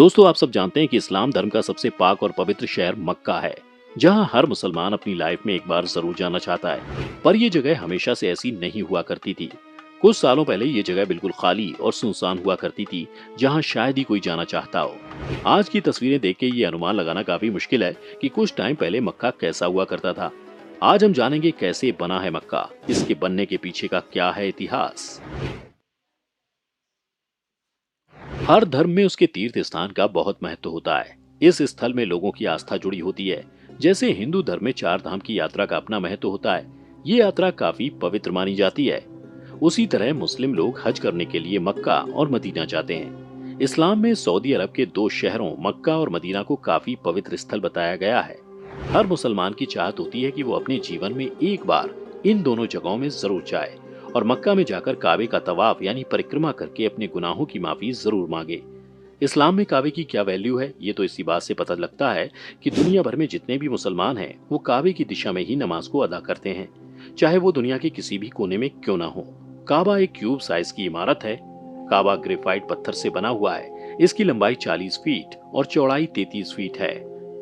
दोस्तों, आप सब जानते हैं कि इस्लाम धर्म का सबसे पाक और पवित्र शहर मक्का है, जहां हर मुसलमान अपनी लाइफ में एक बार जरूर जाना चाहता है। पर यह जगह हमेशा से ऐसी नहीं हुआ करती थी। कुछ सालों पहले ये जगह बिल्कुल खाली और सुनसान हुआ करती थी, जहां शायद ही कोई जाना चाहता हो। आज की तस्वीरें देख के ये अनुमान लगाना काफी मुश्किल है कि कुछ टाइम पहले मक्का कैसा हुआ करता था। आज हम जानेंगे कैसे बना है मक्का, इसके बनने के पीछे का क्या है इतिहास। हर धर्म में उसके तीर्थ स्थान का बहुत महत्व होता है। इस स्थल में लोगों की आस्था जुड़ी होती है। जैसे हिंदू धर्म में चार धाम की यात्रा का अपना महत्व होता है। ये यात्रा काफी पवित्र मानी जाती है। उसी तरह मुस्लिम लोग हज करने के लिए मक्का और मदीना जाते हैं। इस्लाम में सऊदी अरब के दो शहरों मक्का और मदीना को काफी पवित्र स्थल बताया गया है। हर मुसलमान की चाहत होती है कि वो अपने जीवन में एक बार इन दोनों जगहों में जरूर जाए और मक्का में जाकर काबे का तवाफ यानी परिक्रमा करके अपने गुनाहों की माफी जरूर मांगे। इस्लाम में काबे की क्या वैल्यू है, ये तो इसी बात से पता लगता है कि दुनिया भर में जितने भी मुसलमान हैं, वो काबे की दिशा में ही नमाज को अदा करते हैं, चाहे वो दुनिया के किसी भी कोने में क्यों ना हो। काबा एक क्यूब साइज की इमारत है। काबा ग्रेफाइट पत्थर से बना हुआ है। इसकी लंबाई 40 फीट और चौड़ाई 33 फीट है।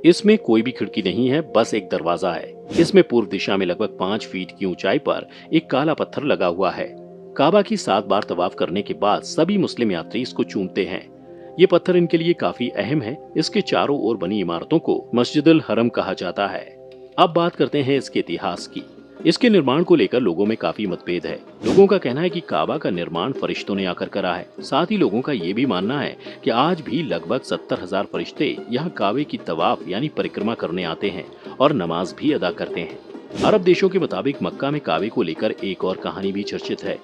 इसमें कोई भी खिड़की नहीं है, बस एक दरवाजा है। इसमें पूर्व दिशा में लगभग 5 फीट की ऊंचाई पर एक काला पत्थर लगा हुआ है। काबा की 7 बार तवाफ करने के बाद सभी मुस्लिम यात्री इसको चूमते हैं। ये पत्थर इनके लिए काफी अहम है। इसके चारों ओर बनी इमारतों को मस्जिदुल हरम कहा जाता है। अब बात करते हैं इसके इतिहास की। इसके निर्माण को लेकर लोगों में काफी मतभेद है। लोगों का कहना है कि काबा का निर्माण फरिश्तों ने आकर करा है। साथ ही लोगों का ये भी मानना है कि आज भी लगभग 70,000 फरिश्ते यहाँ काबे की तवाफ यानी परिक्रमा करने आते हैं और नमाज भी अदा करते हैं। अरब देशों के मुताबिक मक्का में काबे को लेकर एक और कहानी भी चर्चित है।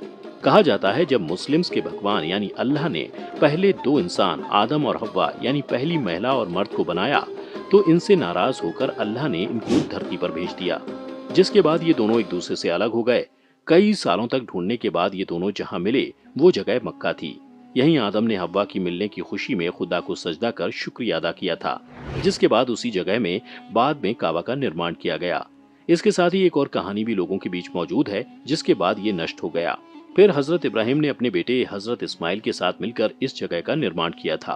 कहा जाता है जब मुस्लिम्स के भगवान यानी अल्लाह ने पहले दो इंसान आदम और हव्वा यानी पहली महिला और मर्द को बनाया, तो इनसे नाराज होकर अल्लाह ने इनको धरती पर भेज दिया, जिसके बाद ये दोनों एक दूसरे से अलग हो गए। कई सालों तक ढूंढने के बाद ये दोनों जहां मिले वो जगह मक्का थी। यहीं आदम ने हव्वा की मिलने की खुशी में खुदा को सजदा कर शुक्रिया अदा किया था, जिसके बाद उसी जगह में बाद में काबा का निर्माण किया गया। इसके साथ ही एक और कहानी भी लोगों के बीच मौजूद है, जिसके बाद ये नष्ट हो गया। फिर हजरत इब्राहिम ने अपने बेटे हजरत इस्माइल के साथ मिलकर इस जगह का निर्माण किया था।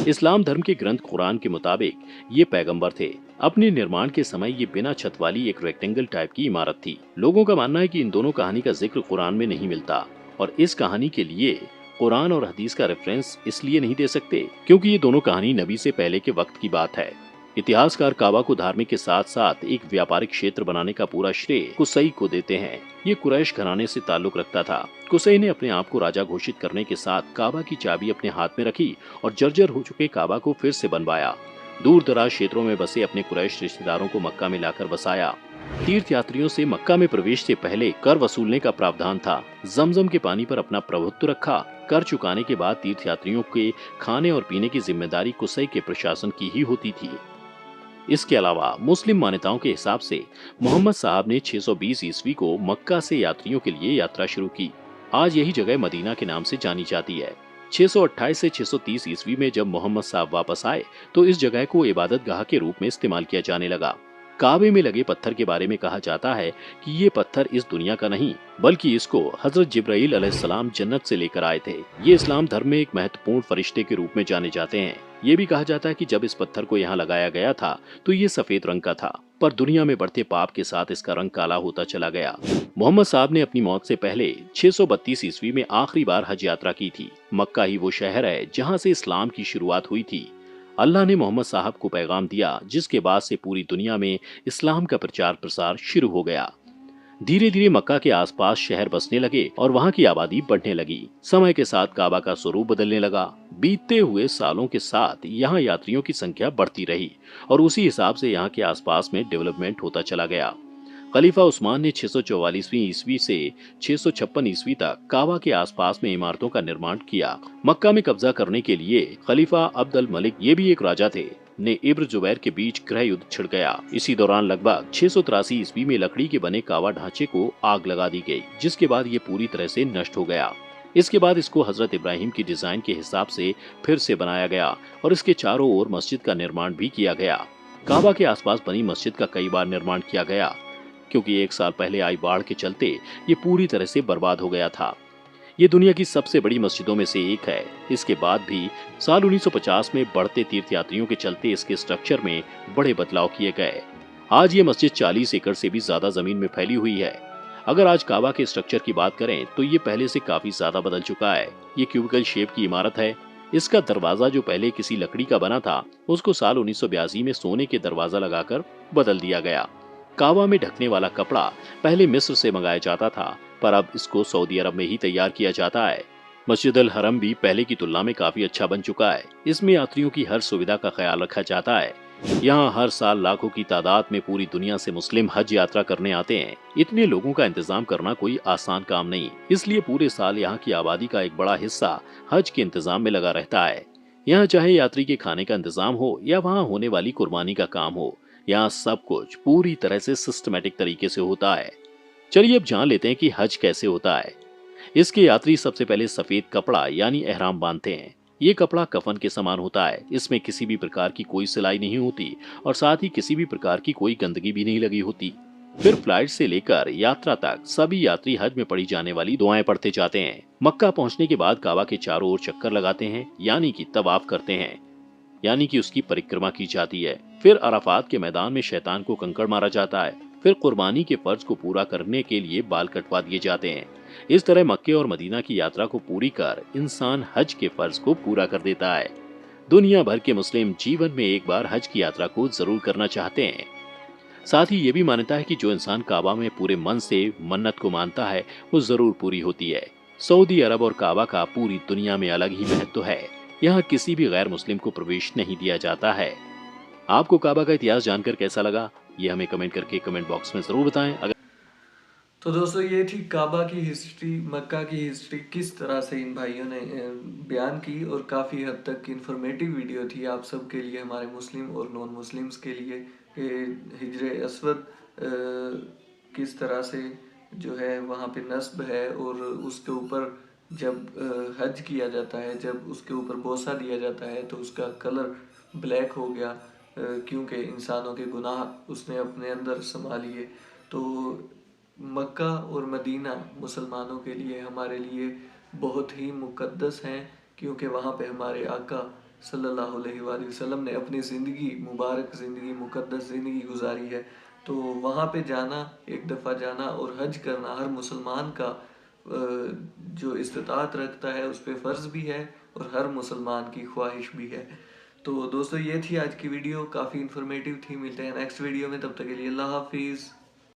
इस्लाम धर्म के ग्रंथ कुरान के मुताबिक ये पैगंबर थे। अपने निर्माण के समय ये बिना छत वाली एक रेक्टेंगल टाइप की इमारत थी। लोगों का मानना है कि इन दोनों कहानी का जिक्र कुरान में नहीं मिलता और इस कहानी के लिए कुरान और हदीस का रेफरेंस इसलिए नहीं दे सकते क्योंकि ये दोनों कहानी नबी से पहले के वक्त की बात है। इतिहासकार काबा को धार्मिक के साथ साथ एक व्यापारिक क्षेत्र बनाने का पूरा श्रेय कुसई को देते हैं। ये कुरैश घराने से ताल्लुक रखता था। कुसई ने अपने आप को राजा घोषित करने के साथ काबा की चाबी अपने हाथ में रखी और जर्जर हो चुके काबा को फिर से बनवाया। दूर दराज क्षेत्रों में बसे अपने कुरैश रिश्तेदारों को मक्का में लाकर बसाया। तीर्थ यात्रियों से मक्का में प्रवेश से पहले कर वसूलने का प्रावधान था। जमजम के पानी पर अपना प्रभुत्व रखा। कर चुकाने के बाद तीर्थ यात्रियों के खाने और पीने की जिम्मेदारी कुसई के प्रशासन की ही होती थी। इसके अलावा मुस्लिम मान्यताओं के हिसाब से मोहम्मद साहब ने 620 ईस्वी को मक्का से यात्रियों के लिए यात्रा शुरू की। आज यही जगह मदीना के नाम से जानी जाती है। 628 से 630 ईस्वी में जब मोहम्मद साहब वापस आए तो इस जगह को इबादत गाह के रूप में इस्तेमाल किया जाने लगा। काबे में लगे पत्थर के बारे में कहा जाता है कि ये पत्थर इस दुनिया का नहीं, बल्कि इसको हजरत जिब्राइल अलैहिस्सलाम जन्नत से लेकर आए थे। ये इस्लाम धर्म में एक महत्वपूर्ण फरिश्ते के रूप में जाने जाते हैं। ये भी कहा जाता है कि जब इस पत्थर को यहाँ लगाया गया था तो ये सफेद रंग का था, पर दुनिया में बढ़ते पाप के साथ इसका रंग काला होता चला गया। मोहम्मद साहब ने अपनी मौत से पहले 632 ईस्वी में आखिरी बार हज यात्रा की थी। मक्का ही वो शहर है जहाँ से इस्लाम की शुरुआत हुई थी। अल्लाह ने मोहम्मद साहब को पैगाम दिया, जिसके बाद से पूरी दुनिया में इस्लाम का प्रचार प्रसार शुरू हो गया। धीरे धीरे मक्का के आसपास शहर बसने लगे और वहाँ की आबादी बढ़ने लगी। समय के साथ काबा का स्वरूप बदलने लगा। बीतते हुए सालों के साथ यहाँ यात्रियों की संख्या बढ़ती रही और उसी हिसाब से यहाँ के आसपास में डेवलपमेंट होता चला गया। खलीफा उस्मान ने 644वीं ईस्वी से 656 ईस्वी तक काबा के आसपास में इमारतों का निर्माण किया। मक्का में कब्जा करने के लिए खलीफा अब्द अल मलिक, ये भी एक राजा थे, ने इब्र जुबैर के बीच गृह युद्ध छिड़ गया। इसी दौरान लगभग 683 ईस्वी में लकड़ी के बने काबा ढांचे को आग लगा दी गई, जिसके बाद ये पूरी तरह से नष्ट हो गया। इसके बाद इसको हजरत इब्राहिम की डिजाइन के हिसाब से फिर से बनाया गया और इसके चारों ओर मस्जिद का निर्माण भी किया गया। काबा के आसपास बनी मस्जिद का कई बार निर्माण किया गया, क्योंकि 1 साल पहले आई बाढ़ के चलते ये पूरी तरह से बर्बाद हो गया था। ये दुनिया की सबसे बड़ी मस्जिदों में से एक है। इसके बाद भी साल 1950 में बढ़ते तीर्थयात्रियों के चलते इसके स्ट्रक्चर में बड़े बदलाव किए गए। आज ये मस्जिद 40 एकड़ से भी ज्यादा जमीन में फैली हुई है। अगर आज काबा के स्ट्रक्चर की बात करें तो ये पहले से काफी ज्यादा बदल चुका है। ये क्यूबिकल शेप की इमारत है। इसका दरवाजा जो पहले किसी लकड़ी का बना था, उसको साल 1982 में सोने के दरवाजा लगाकर बदल दिया गया। काबा में ढकने वाला कपड़ा पहले मिस्र से मंगाया जाता था, पर अब इसको सऊदी अरब में ही तैयार किया जाता है। मस्जिद अल हरम भी पहले की तुलना में काफी अच्छा बन चुका है। इसमें यात्रियों की हर सुविधा का ख्याल रखा जाता है। यहाँ हर साल लाखों की तादाद में पूरी दुनिया से मुस्लिम हज यात्रा करने आते हैं। इतने लोगों का इंतजाम करना कोई आसान काम नहीं, इसलिए पूरे साल यहाँ की आबादी का एक बड़ा हिस्सा हज के इंतजाम में लगा रहता है। यहाँ चाहे यात्री के खाने का इंतजाम हो या वहाँ होने वाली कुर्बानी का काम हो, यहाँ सब कुछ पूरी तरह से सिस्टमेटिक तरीके से होता है। चलिए अब जान लेते हैं कि हज कैसे होता है। इसके यात्री सबसे पहले सफेद कपड़ा यानी एहराम बांधते हैं। ये कपड़ा कफन के समान होता है। इसमें किसी भी प्रकार की कोई सिलाई नहीं होती और साथ ही किसी भी प्रकार की कोई गंदगी भी नहीं लगी होती। फिर फ्लाइट से लेकर यात्रा तक सभी यात्री हज में पढ़ी जाने वाली दुआएं पढ़ते जाते हैं। मक्का पहुंचने के बाद काबा के चारों ओर चक्कर लगाते हैं, यानी कि तवाफ करते हैं, यानी कि उसकी परिक्रमा की जाती है। फिर अराफात के मैदान में शैतान को कंकड़ मारा जाता है। फिर कुर्बानी के फर्ज को पूरा करने के लिए बाल कटवा दिए जाते हैं। इस तरह मक्के और मदीना की यात्रा को पूरी कर इंसान हज के फर्ज को पूरा कर देता है। दुनिया भर के मुस्लिम जीवन में एक बार हज की यात्रा को जरूर करना चाहते हैं। साथ ही ये भी मान्यता है कि जो इंसान काबा में पूरे मन से मन्नत को मानता है, वो जरूर पूरी होती है। सऊदी अरब और काबा का पूरी दुनिया में अलग ही महत्व है। यहाँ किसी भी गैर मुस्लिम को प्रवेश नहीं दिया जाता है। आपको काबा का इतिहास जानकर कैसा लगा, ये हमें कमेंट करके कमेंट बॉक्स में जरूर बताएं। अगर तो दोस्तों ये थी काबा की हिस्ट्री, मक्का की हिस्ट्री, किस तरह से इन भाइयों ने बयान की और काफ़ी हद तक इंफॉर्मेटिव वीडियो थी आप सब के लिए, हमारे मुस्लिम और नॉन मुस्लिम्स के लिए, कि हिजर असवद किस तरह से जो है वहाँ पे नस्ब है और उसके ऊपर जब हज किया जाता है, जब उसके ऊपर बोसा दिया जाता है तो उसका कलर ब्लैक हो गया, क्योंकि इंसानों के गुनाह उसने अपने अंदर समा लिए। तो मक्का और मदीना मुसलमानों के लिए, हमारे लिए बहुत ही मुक़द्दस हैं, क्योंकि वहाँ पे हमारे आका सल्लल्लाहु अलैहि वसल्लम ने अपनी ज़िंदगी, मुबारक ज़िंदगी, मुक़द्दस ज़िंदगी गुजारी है। तो वहाँ पे जाना, एक दफ़ा जाना और हज करना हर मुसलमान का जो इस्तिताअत रखता है उस पर फ़र्ज़ भी है और हर मुसलमान की ख्वाहिश भी है। तो दोस्तों ये थी आज की वीडियो, काफ़ी इन्फॉर्मेटिव थी। मिलते हैं नेक्स्ट वीडियो में, तब तक के लिए अल्लाह हाफिज़।